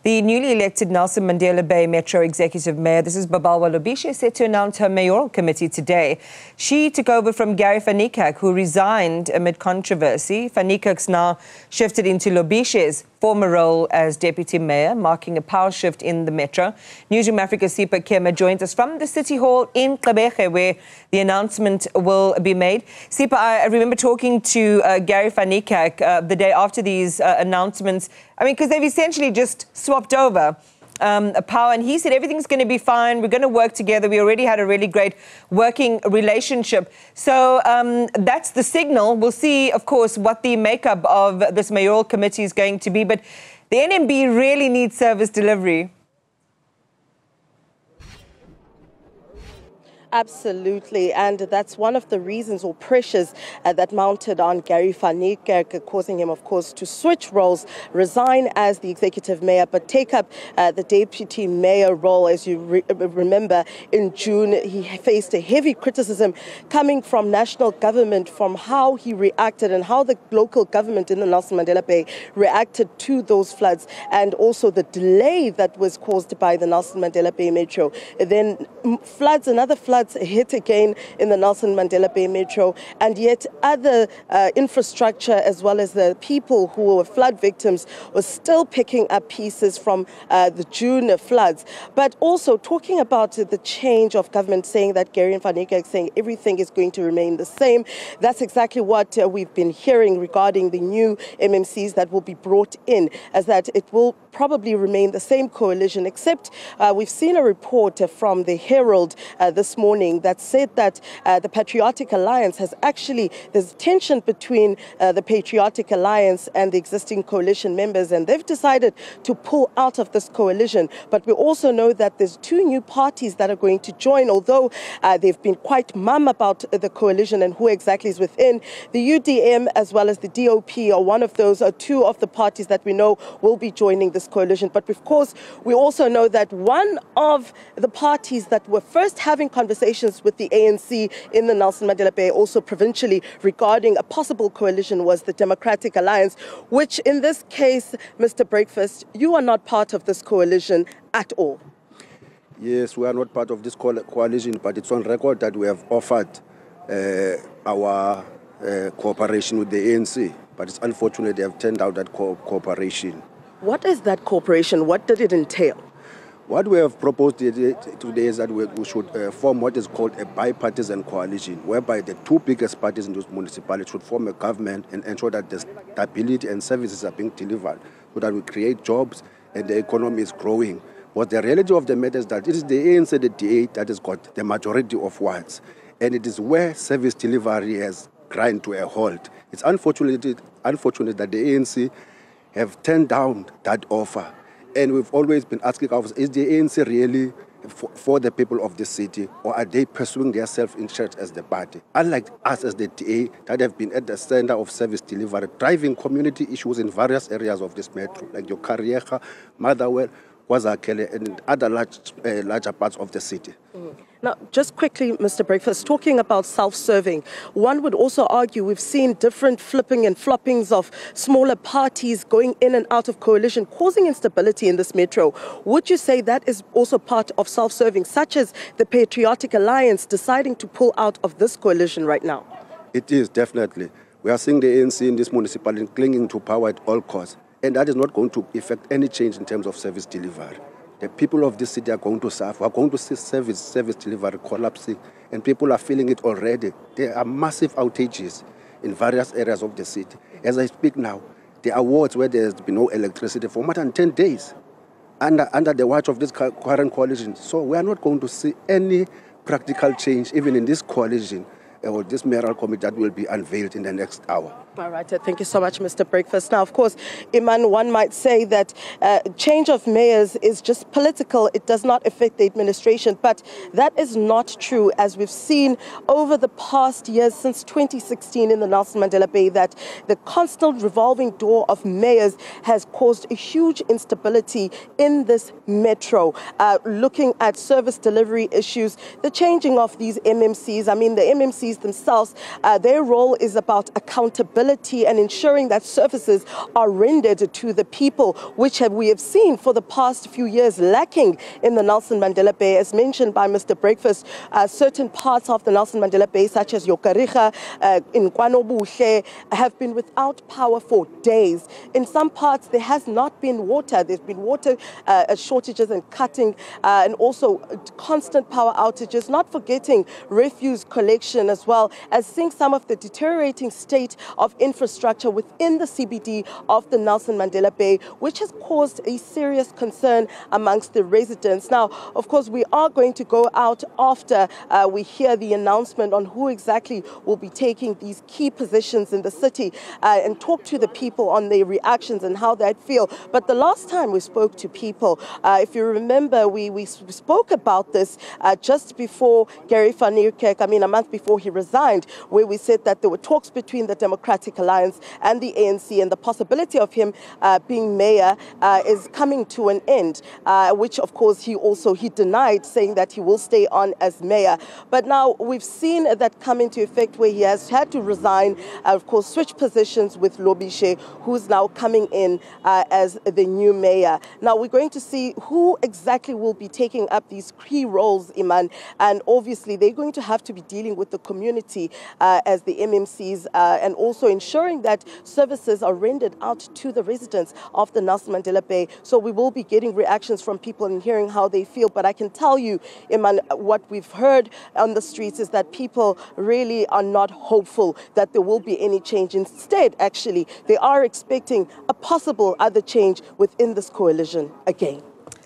The newly elected Nelson Mandela Bay Metro Executive Mayor, this is Babalwa Lobishe, set to announce her mayoral committee today. She took over from Gary van Niekerk, who resigned amid controversy. Van Niekerk's now shifted into Lobishe's former role as deputy mayor, marking a power shift in the metro. Newzroom Afrika Sipa Kema joins us from the City Hall in Gqeberha, where the announcement will be made. Sipa, I remember talking to Gary van Niekerk the day after these announcements. I mean, because they've essentially just swapped over power, and he said everything's going to be fine. We're going to work together. We already had a really great working relationship. So that's the signal. We'll see, of course, what the makeup of this mayoral committee is going to be. But the NMB really needs service delivery. Absolutely, and that's one of the reasons or pressures that mounted on Gary van Niekerk, causing him, of course, to switch roles, resign as the executive mayor, but take up the deputy mayor role. As you remember, in June, he faced a heavy criticism coming from national government from how he reacted and how the local government in the Nelson Mandela Bay reacted to those floods, and also the delay that was caused by the Nelson Mandela Bay Metro. Then another floods hit again in the Nelson Mandela Bay Metro, and yet other infrastructure as well as the people who were flood victims were still picking up pieces from the June floods. But also talking about the change of government, saying that Gary van Niekerk saying everything is going to remain the same. That's exactly what we've been hearing regarding the new MMCs that will be brought in, as that it will probably remain the same coalition, except we've seen a report from the Herald this morning that said that the Patriotic Alliance has there's tension between the Patriotic Alliance and the existing coalition members, and they've decided to pull out of this coalition. But we also know that there's two new parties that are going to join, although they've been quite mum about the coalition and who exactly is within. The UDM as well as the DOP are one of those, two of the parties that we know will be joining this coalition. But of course, we also know that one of the parties that were first having conversations with the ANC in the Nelson Mandela Bay, also provincially, regarding a possible coalition was the Democratic Alliance, which in this case, Mr. Breakfast, you are not part of this coalition at all. Yes, we are not part of this coalition, but it's on record that we have offered our cooperation with the ANC, but it's unfortunate they have turned out that cooperation. What is that cooperation? What did it entail? What we have proposed today is that we should form what is called a bipartisan coalition, whereby the two biggest parties in those municipalities should form a government and ensure that the stability and services are being delivered, so that we create jobs and the economy is growing. But the reality of the matter is that it is the ANC, the DA, that has got the majority of wards, and it is where service delivery has grind to a halt. It's unfortunate that the ANC have turned down that offer. And we've always been asking ourselves, is the ANC really for the people of this city, or are they pursuing their self-interest as the party? Unlike us as the DA that have been at the center of service delivery, driving community issues in various areas of this metro, like your Kariega, Motherwell, Kwazakele, and other larger parts of the city. Now, just quickly, Mr. Breakfast, talking about self-serving, one would also argue we've seen different flipping and floppings of smaller parties going in and out of coalition, causing instability in this metro. Would you say that is also part of self-serving, such as the Patriotic Alliance deciding to pull out of this coalition right now? It is, definitely. We are seeing the ANC in this municipality clinging to power at all costs, and that is not going to affect any change in terms of service delivery. The people of this city are going to suffer. We are going to see service delivery collapsing, and people are feeling it already. There are massive outages in various areas of the city. As I speak now, there are wards where there has been no electricity for more than 10 days under the watch of this current coalition. So we are not going to see any practical change, even in this coalition, or this mayoral committee that will be unveiled in the next hour. All right, thank you so much, Mr. Breakfast. Now, of course, Iman, one might say that change of mayors is just political. It does not affect the administration, but that is not true, as we've seen over the past years since 2016 in the Nelson Mandela Bay, that the constant revolving door of mayors has caused a huge instability in this metro. Looking at service delivery issues, the changing of these MMCs, I mean, the MMCs themselves, their role is about accountability. accountability and ensuring that services are rendered to the people, which we have seen for the past few years lacking in the Nelson Mandela Bay. As mentioned by Mr. Breakfast, certain parts of the Nelson Mandela Bay, such as Yokarika, in Kwanobuhle, have been without power for days. In some parts, there has not been water. There's been water shortages and cutting, and also constant power outages, not forgetting refuse collection, as well as seeing some of the deteriorating state of infrastructure within the CBD of the Nelson Mandela Bay, which has caused a serious concern amongst the residents. Now, of course, we are going to go out after we hear the announcement on who exactly will be taking these key positions in the city, and talk to the people on their reactions and how they feel. But the last time we spoke to people, if you remember, we spoke about this just before Gary van Niekerk, a month before he resigned, where we said that there were talks between the Democratic Alliance and the ANC, and the possibility of him being mayor is coming to an end, which of course he denied, saying that he will stay on as mayor. But now we've seen that come into effect, where he has had to resign, of course switch positions with Lobishe, who's now coming in as the new mayor. Now we're going to see who exactly will be taking up these key roles, Iman, and obviously they're going to have to be dealing with the community as the MMCs, and also ensuring that services are rendered out to the residents of the Nelson Mandela Bay. So we will be getting reactions from people and hearing how they feel. But I can tell you, Iman, what we've heard on the streets is that people really are not hopeful that there will be any change. Instead, actually, they are expecting a possible other change within this coalition again.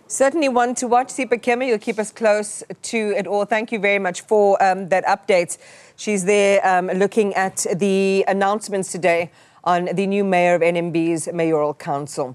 Certainly one to watch. Sipa Kemi, you'll keep us close to it all. Thank you very much for that update. She's there looking at the announcements today on the new mayor of NMB's mayoral council.